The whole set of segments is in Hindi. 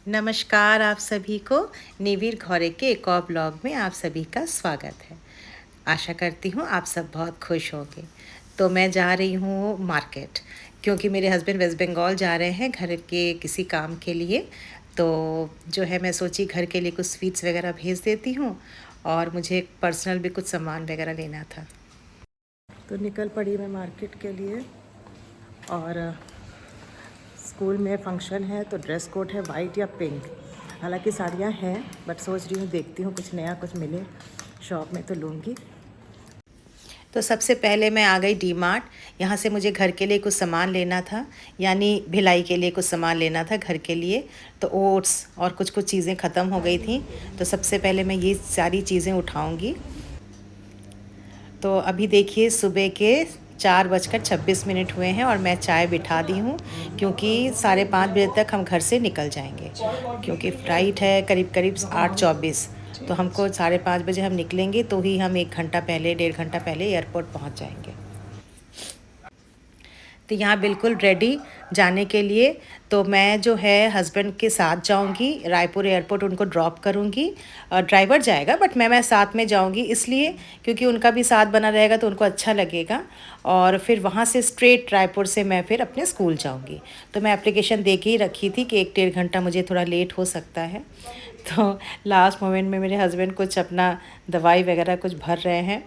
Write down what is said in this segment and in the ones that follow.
नमस्कार आप सभी को। निविर घौरे के एक और ब्लॉग में आप सभी का स्वागत है। आशा करती हूँ आप सब बहुत खुश होंगे। तो मैं जा रही हूँ मार्केट, क्योंकि मेरे हस्बैंड वेस्ट बंगाल जा रहे हैं घर के किसी काम के लिए। तो जो है मैं सोची घर के लिए कुछ स्वीट्स वगैरह भेज देती हूँ, और मुझे पर्सनल भी कुछ सामान वगैरह लेना था। तो निकल पड़ी मैं मार्केट के लिए। और स्कूल में फंक्शन है तो ड्रेस कोड है वाइट या पिंक। हालांकि साड़ियाँ हैं, बट सोच रही हूँ देखती हूँ कुछ नया कुछ मिले शॉप में तो लूँगी। तो सबसे पहले मैं आ गई डी मार्ट। यहाँ से मुझे घर के लिए कुछ सामान लेना था, यानी भिलाई के लिए कुछ सामान लेना था घर के लिए। तो ओट्स और कुछ कुछ चीज़ें ख़त्म हो गई थी, तो सबसे पहले मैं ये सारी चीज़ें उठाऊँगी। तो अभी देखिए सुबह के 4:26 हुए हैं और मैं चाय बिठा दी हूँ, क्योंकि 5:30 बजे तक हम घर से निकल जाएंगे, क्योंकि फ़्लाइट है करीब करीब 8:24। तो हमको 5:30 बजे हम निकलेंगे तो ही हम 1 घंटा पहले 1.5 घंटा पहले एयरपोर्ट पहुँच जाएंगे। तो यहाँ बिल्कुल रेडी जाने के लिए। तो मैं जो है हस्बैंड के साथ जाऊँगी रायपुर एयरपोर्ट, उनको ड्रॉप करूँगी। ड्राइवर जाएगा बट मैं साथ में जाऊँगी, इसलिए क्योंकि उनका भी साथ बना रहेगा तो उनको अच्छा लगेगा। और फिर वहाँ से स्ट्रेट रायपुर से मैं फिर अपने स्कूल जाऊँगी। तो मैं एप्लीकेशन दे के ही रखी थी कि 1-1.5 घंटा मुझे थोड़ा लेट हो सकता है। तो लास्ट मोमेंट में मेरे हस्बैंड कुछ अपना दवाई वगैरह कुछ भर रहे हैं।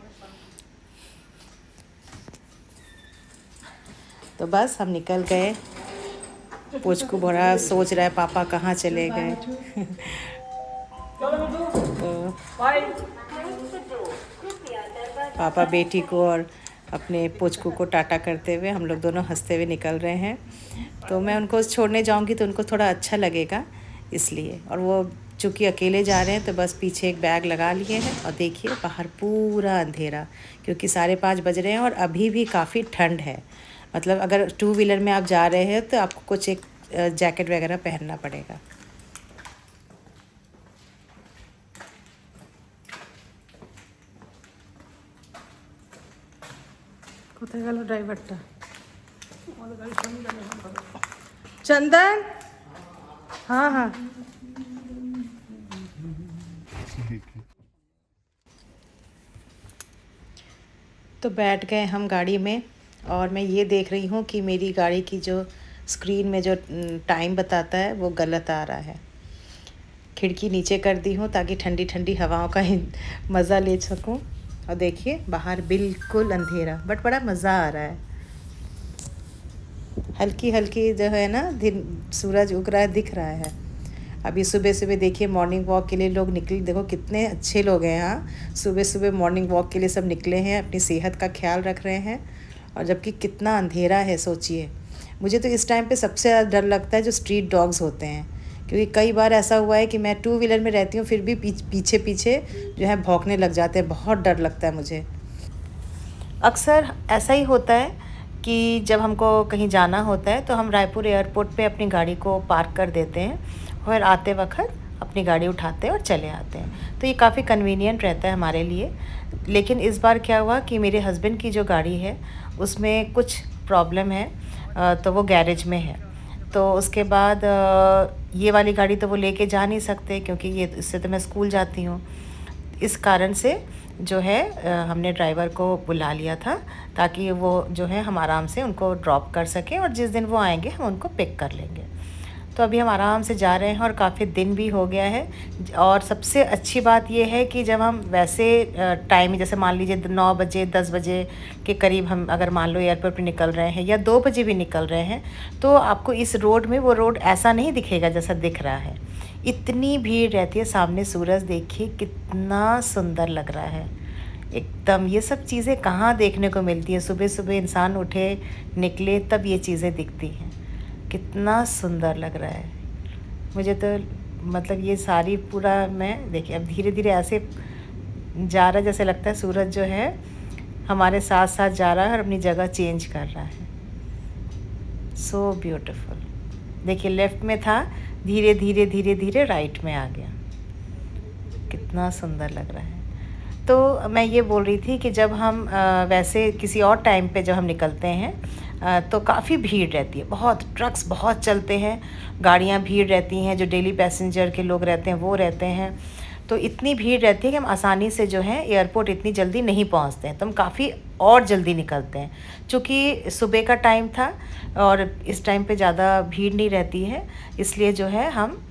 तो बस हम निकल गए। पुचकू बड़ा सोच रहा है पापा कहाँ चले गए। तो पापा बेटी को और अपने पुचकू को टाटा करते हुए हम लोग दोनों हंसते हुए निकल रहे हैं। तो मैं उनको छोड़ने जाऊंगी तो उनको थोड़ा अच्छा लगेगा, इसलिए। और वो चूँकि अकेले जा रहे हैं तो बस पीछे एक बैग लगा लिए हैं। और देखिए बाहर पूरा अंधेरा, क्योंकि 5:30 बज रहे हैं और अभी भी काफ़ी ठंड है। मतलब अगर टू व्हीलर में आप जा रहे हैं तो आपको कुछ एक जैकेट वगैरह पहनना पड़ेगा। কোথায় গেল ড্রাইভারটা? चंदन, हाँ हाँ। तो बैठ गए हम गाड़ी में, और मैं ये देख रही हूँ कि मेरी गाड़ी की जो स्क्रीन में जो टाइम बताता है वो गलत आ रहा है। खिड़की नीचे कर दी हूँ ताकि ठंडी ठंडी हवाओं का मज़ा ले सकूँ। और देखिए बाहर बिल्कुल अंधेरा, बट बड़ा मज़ा आ रहा है। हल्की हल्की जो है ना दिन सूरज उग रहा है, दिख रहा है। अभी सुबह सुबह देखिए मॉर्निंग वॉक के लिए लोग निकले, देखो कितने अच्छे लोग हैं यहाँ। सुबह सुबह मॉर्निंग वॉक के लिए सब निकले हैं, अपनी सेहत का ख्याल रख रहे हैं। और जबकि कितना अंधेरा है सोचिए। मुझे तो इस टाइम पे सबसे ज़्यादा डर लगता है जो स्ट्रीट डॉग्स होते हैं, क्योंकि कई बार ऐसा हुआ है कि मैं टू व्हीलर में रहती हूँ फिर भी पीछे पीछे जो है भौंकने लग जाते हैं। बहुत डर लगता है मुझे। अक्सर ऐसा ही होता है कि जब हमको कहीं जाना होता है तो हम रायपुर एयरपोर्ट पे अपनी गाड़ी को पार्क कर देते हैं, और आते वक्त अपनी गाड़ी उठाते हैं और चले आते हैं। तो ये काफ़ी कन्वीनियंट रहता है हमारे लिए। लेकिन इस बार क्या हुआ कि मेरे हस्बैंड की जो गाड़ी है उसमें कुछ प्रॉब्लम है, तो वो गैरेज में है। तो उसके बाद ये वाली गाड़ी तो वो लेके जा नहीं सकते, क्योंकि ये इससे तो मैं स्कूल जाती हूँ। इस कारण से जो है हमने ड्राइवर को बुला लिया था, ताकि वो जो है हम आराम से उनको ड्रॉप कर सकें, और जिस दिन वो आएंगे हम उनको पिक कर लेंगे। तो अभी हम आराम से जा रहे हैं और काफ़ी दिन भी हो गया है। और सबसे अच्छी बात ये है कि जब हम वैसे टाइम, जैसे मान लीजिए 9 बजे 10 बजे के करीब हम अगर मान लो एयरपोर्ट पे निकल रहे हैं, या 2 बजे भी निकल रहे हैं, तो आपको इस रोड में वो रोड ऐसा नहीं दिखेगा जैसा दिख रहा है। इतनी भीड़ रहती है। सामने सूरज देखिए कितना सुंदर लग रहा है एकदम। ये सब चीज़ें कहाँ देखने को मिलती है, सुबह सुबह इंसान उठे निकले तब ये चीज़ें दिखती हैं। कितना सुंदर लग रहा है मुझे तो। मतलब ये सारी पूरा मैं देखिए अब धीरे धीरे ऐसे जा रहा है, जैसे लगता है सूरज जो है हमारे साथ साथ जा रहा है और अपनी जगह चेंज कर रहा है। So beautiful. देखिए लेफ़्ट में था, धीरे धीरे धीरे धीरे राइट में आ गया। कितना सुंदर लग रहा है। तो मैं ये बोल रही थी कि जब हम वैसे किसी और टाइम पे जब हम निकलते हैं तो काफ़ी भीड़ रहती है, बहुत ट्रक्स बहुत चलते हैं, गाड़ियाँ भीड़ रहती हैं, जो डेली पैसेंजर के लोग रहते हैं वो रहते हैं। तो इतनी भीड़ रहती है कि हम आसानी से जो है एयरपोर्ट इतनी जल्दी नहीं पहुंचते हैं, तो हम काफ़ी और जल्दी निकलते हैं। चूँकि सुबह का टाइम था और इस टाइम पे ज़्यादा भीड़ नहीं रहती है, इसलिए जो है हम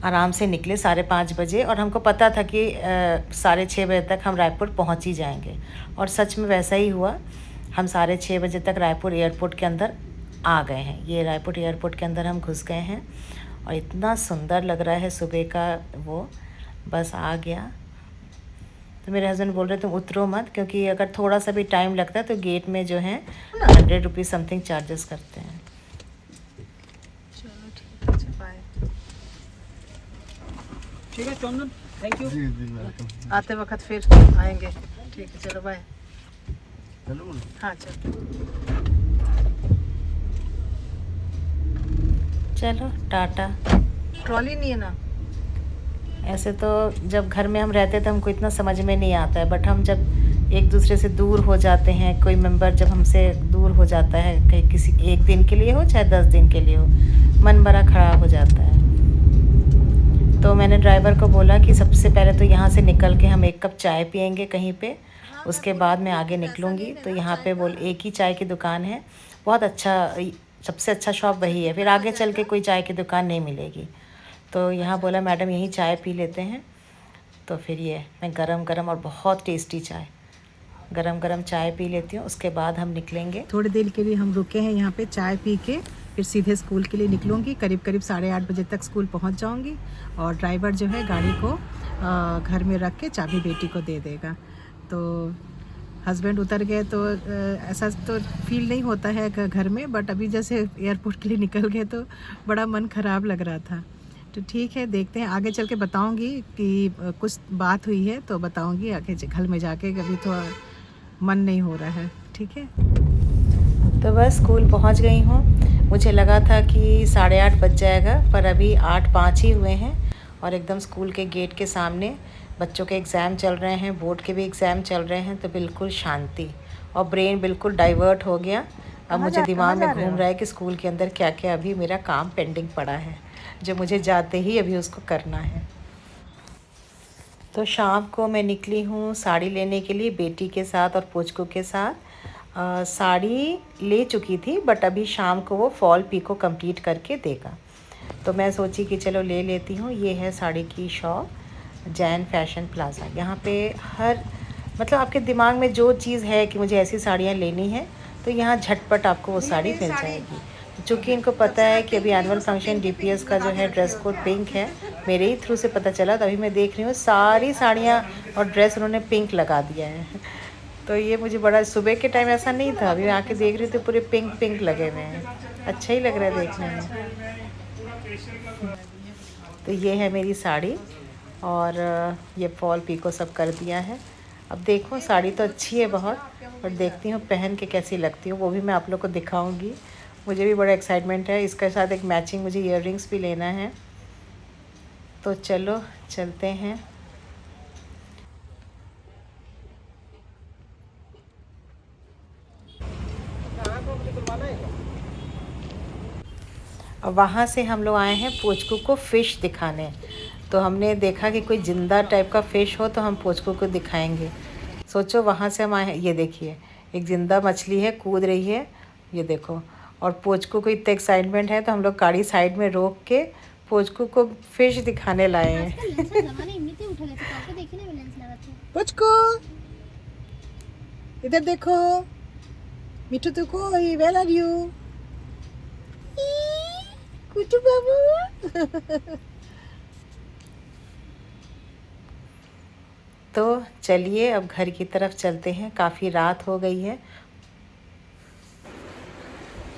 आराम से निकले 5:30 बजे, और हमको पता था कि 6:30 बजे तक हम रायपुर पहुंच ही जाएंगे। और सच में वैसा ही हुआ, हम 6:30 बजे तक रायपुर एयरपोर्ट के अंदर आ गए हैं। ये रायपुर एयरपोर्ट के अंदर हम घुस गए हैं और इतना सुंदर लग रहा है सुबह का वो, बस आ गया। तो मेरे हस्बैंड बोल रहे तुम उतरो मत, क्योंकि अगर थोड़ा सा भी टाइम लगता है तो गेट में जो है 100 रुपीज़ समथिंग चार्जेस करते हैं। चलो ठीक है, अच्छा बाय। ठीक है चंदन, थैंक यू। जी जी वेलकम। आते वक्त फिर आएंगे। ठीक है चलो बाय। चलो हाँ चलो। चलो टाटा। ट्रॉली नहीं है ना? ऐसे तो जब घर में हम रहते तो हमको इतना समझ में नहीं आता है, बट हम जब एक दूसरे से दूर हो जाते हैं, कोई मेंबर जब हमसे दूर हो जाता है, कहीं किसी एक दिन के लिए हो चाहे 10 दिन के लिए हो, मन बड़ा ख़राब हो जाता है। तो मैंने ड्राइवर को बोला कि सबसे पहले तो यहाँ से निकल के हम एक कप चाय पियेंगे कहीं पे, उसके बाद मैं आगे निकलूँगी। तो यहाँ पे बोल एक ही चाय की दुकान है, बहुत अच्छा, सबसे अच्छा शॉप वही है, फिर आगे चल के कोई चाय की दुकान नहीं मिलेगी। तो यहाँ बोला मैडम यहीं चाय पी लेते हैं। तो फिर ये मैं गरम गरम और बहुत टेस्टी चाय, गरम गरम चाय पी लेती हूँ, उसके बाद हम निकलेंगे। थोड़ी देर के लिए हम रुके हैं यहाँ पे चाय पी के, फिर सीधे स्कूल के लिए निकलूँगी। करीब करीब 8:30 बजे तक स्कूल पहुँच जाऊँगी, और ड्राइवर जो है गाड़ी को घर में रख के चाबी बेटी को दे देगा। तो हस्बैंड उतर गए तो ऐसा तो फील नहीं होता है घर में, बट अभी जैसे एयरपोर्ट के लिए निकल गए तो बड़ा मन ख़राब लग रहा था। तो ठीक है, देखते हैं आगे चल के बताऊँगी कि कुछ बात हुई है तो बताऊँगी आगे घर में जाके, कभी थोड़ा मन नहीं हो रहा है। ठीक है, तो बस स्कूल पहुँच गई हूँ। मुझे लगा था कि 8:30 बज जाएगा, पर अभी 8:05 ही हुए हैं, और एकदम स्कूल के गेट के सामने बच्चों के एग्ज़ाम चल रहे हैं, बोर्ड के भी एग्ज़ाम चल रहे हैं। तो बिल्कुल शांति, और ब्रेन बिल्कुल डाइवर्ट हो गया। अब मुझे दिमाग में घूम रहा है कि स्कूल के अंदर क्या क्या अभी मेरा काम पेंडिंग पड़ा है, जो मुझे जाते ही अभी उसको करना है। तो शाम को मैं निकली हूँ साड़ी लेने के लिए बेटी के साथ और पोचकू के साथ। साड़ी ले चुकी थी, बट अभी शाम को वो फॉल पीको कंप्लीट करके देगा। तो मैं सोची कि चलो ले लेती हूँ। ये है साड़ी की शॉप, जैन फैशन प्लाज़ा। यहाँ पे हर मतलब आपके दिमाग में जो चीज़ है कि मुझे ऐसी साड़ियाँ लेनी है, तो यहाँ झटपट आपको वो साड़ी मिल जाएगी। चूँकि इनको पता है कि अभी एनुअल फंक्शन डीपीएस का जो है ड्रेस कोड पिंक है, मेरे ही थ्रू से पता चला, तभी मैं देख रही हूँ सारी साड़ियाँ और ड्रेस उन्होंने पिंक लगा दिया है। तो ये मुझे बड़ा, सुबह के टाइम ऐसा नहीं था, अभी आके देख रही थी पूरे पिंक पिंक लगे हुए हैं, अच्छा ही लग रहा है देखने में। तो ये है मेरी साड़ी, और ये फॉल पीको सब कर दिया है। अब देखो, साड़ी तो अच्छी है बहुत, और देखती हूँ पहन के कैसी लगती हूँ, वो भी मैं आप लोग को दिखाऊंगी। मुझे भी बड़ा एक्साइटमेंट है, इसके साथ एक मैचिंग मुझे ईयररिंग्स भी लेना है। तो चलो चलते हैं। और वहाँ से हम लोग आए हैं पोचकू को फ़िश दिखाने। तो हमने देखा कि कोई ज़िंदा टाइप का फ़िश हो तो हम पोचकू को दिखाएंगे। सोचो, वहाँ से हम आए हैं, ये देखिए एक ज़िंदा मछली है, कूद रही है, ये देखो। और पोचकू को इतना एक्साइटमेंट है, तो हम लोग गाड़ी साइड में रोक के पोचकू को फ़िश दिखाने लाए हैं। पोचकू इधर देखो, मिठू तो कोई, वेयर आर यू कुटू बाबू। तो चलिए अब घर की तरफ चलते हैं, काफ़ी रात हो गई है।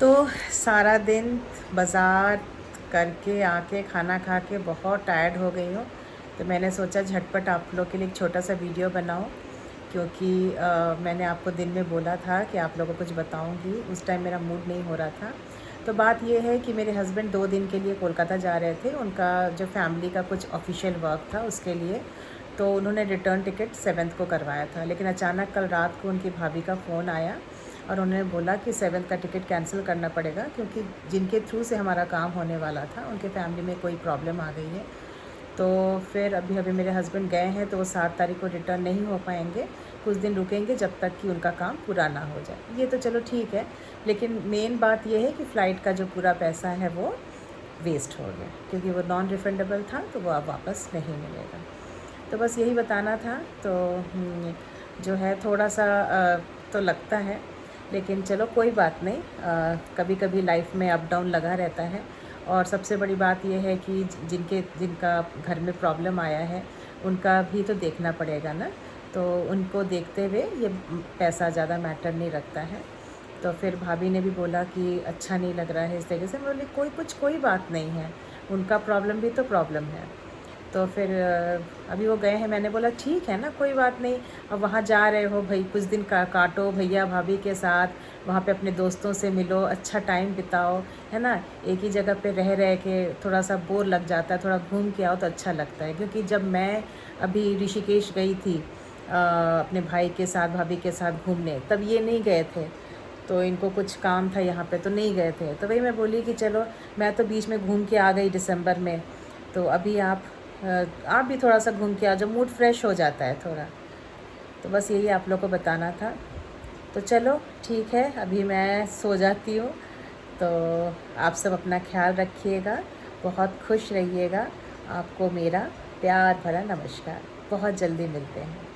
तो सारा दिन बाज़ार करके आके खाना खा के बहुत टायर्ड हो गई हूँ, तो मैंने सोचा झटपट आप लोग के लिए एक छोटा सा वीडियो बनाऊँ, क्योंकि मैंने आपको दिन में बोला था कि आप लोगों को कुछ बताऊँगी, उस टाइम मेरा मूड नहीं हो रहा था। तो बात ये है कि मेरे हस्बैंड 2 दिन के लिए कोलकाता जा रहे थे, उनका जो फैमिली का कुछ ऑफिशियल वर्क था उसके लिए। तो उन्होंने रिटर्न टिकट 7th को करवाया था, लेकिन अचानक कल रात को उनकी भाभी का फ़ोन आया और उन्होंने बोला कि 7th का टिकट कैंसिल करना पड़ेगा, क्योंकि जिनके थ्रू से हमारा काम होने वाला था उनके फैमिली में कोई प्रॉब्लम आ गई है। तो फिर अभी मेरे हस्बैंड गए हैं, तो वो 7 तारीख को रिटर्न नहीं हो पाएंगे, कुछ दिन रुकेंगे जब तक कि उनका काम पूरा ना हो जाए। ये तो चलो ठीक है, लेकिन मेन बात ये है कि फ़्लाइट का जो पूरा पैसा है वो वेस्ट हो गया, क्योंकि वो नॉन रिफंडेबल था, तो वो अब वापस नहीं मिलेगा। तो बस यही बताना था। तो जो है थोड़ा सा तो लगता है, लेकिन चलो कोई बात नहीं, कभी कभी लाइफ में अप डाउन लगा रहता है। और सबसे बड़ी बात यह है कि जिनका घर में प्रॉब्लम आया है उनका भी तो देखना पड़ेगा ना, तो उनको देखते हुए ये पैसा ज़्यादा मैटर नहीं रखता है। तो फिर भाभी ने भी बोला कि अच्छा नहीं लग रहा है इस तरीके से। मैं बोली कोई बात नहीं है, उनका प्रॉब्लम भी तो प्रॉब्लम है। तो फिर अभी वो गए हैं, मैंने बोला ठीक है ना, कोई बात नहीं, अब वहाँ जा रहे हो भाई, कुछ दिन काटो भैया भाभी के साथ, वहाँ पे अपने दोस्तों से मिलो, अच्छा टाइम बिताओ, है ना। एक ही जगह पे रह के थोड़ा सा बोर लग जाता है, थोड़ा घूम के आओ तो अच्छा लगता है। क्योंकि जब मैं अभी ऋषिकेश गई थी अपने भाई के साथ भाभी के साथ घूमने, तब ये नहीं गए थे, तो इनको कुछ काम था यहाँ पे तो नहीं गए थे। तो वही मैं बोली कि चलो मैं तो बीच में घूम के आ गई दिसंबर में, तो अभी आप भी थोड़ा सा घूम के आ जाओ, मूड फ्रेश हो जाता है थोड़ा। तो बस यही आप लोग को बताना था। तो चलो ठीक है, अभी मैं सो जाती हूँ। तो आप सब अपना ख्याल रखिएगा, बहुत खुश रहिएगा। आपको मेरा प्यार भरा नमस्कार। बहुत जल्दी मिलते हैं।